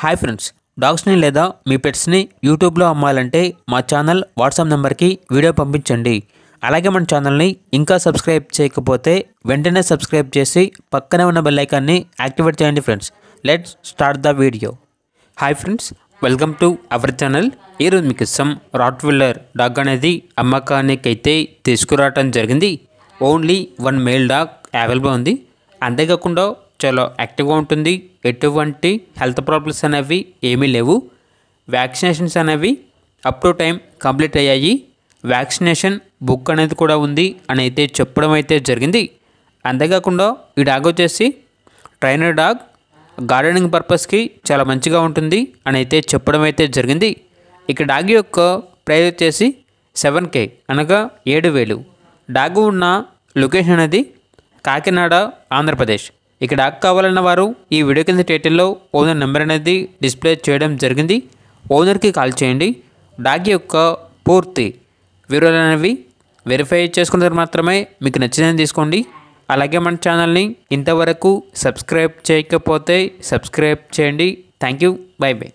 Hi friends, డాగ్స్ని లేదా మీ పెట్స్ని యూట్యూబ్లో అమ్మాలంటే మా ఛానల్ వాట్సాప్ నెంబర్కి వీడియో పంపించండి. అలాగే మన ఛానల్ని ఇంకా సబ్స్క్రైబ్ చేయకపోతే వెంటనే సబ్స్క్రైబ్ చేసి పక్కనే ఉన్న బెల్ ఐకాన్ని యాక్టివేట్ చేయండి friends. Let's start the video. Hi friends, welcome to our channel. ఈరోజు మీకు సమ్ రాట్వీలర్ డాగ్ అనేది అమ్మకానికి అయితే తీసుకురావటం జరిగింది. ఓన్లీ 1 మేల్ డాగ్ అవైలబుల్ ఉంది. అంతేకాకుండా చాలా యాక్టివ్గా ఉంటుంది. ఎటువంటి హెల్త్ ప్రాబ్లమ్స్ అనేవి ఏమీ లేవు. వ్యాక్సినేషన్స్ అనేవి అప్ టు టైం కంప్లీట్ అయ్యాయి. వ్యాక్సినేషన్ బుక్ అనేది కూడా ఉంది అని అయితే చెప్పడం అయితే జరిగింది. అంతేకాకుండా ఈ డాగ్ వచ్చేసి ట్రైనర్ డాగ్, గార్డెనింగ్ పర్పస్కి చాలా మంచిగా ఉంటుంది అని అయితే చెప్పడం అయితే జరిగింది. ఇక డాగ్ యొక్క ప్రైస్ వచ్చేసి 7K అనగా 7,000. డాగ్ ఉన్న లొకేషన్ అనేది కాకినాడ, ఆంధ్రప్రదేశ్. ఇక డాగ్ కావాలన్న వారు ఈ వీడియో కింద టైటిల్లో ఓనర్ నెంబర్ అనేది డిస్ప్లే చేయడం జరిగింది. ఓనర్కి కాల్ చేయండి. డాగ్ యొక్క పూర్తి వివరాలు అనేవి వెరిఫై చేసుకున్న మాత్రమే మీకు నచ్చిందని తీసుకోండి. అలాగే మన ఛానల్ని ఇంతవరకు సబ్స్క్రైబ్ చేయకపోతే సబ్స్క్రైబ్ చేయండి. Thank you. By by.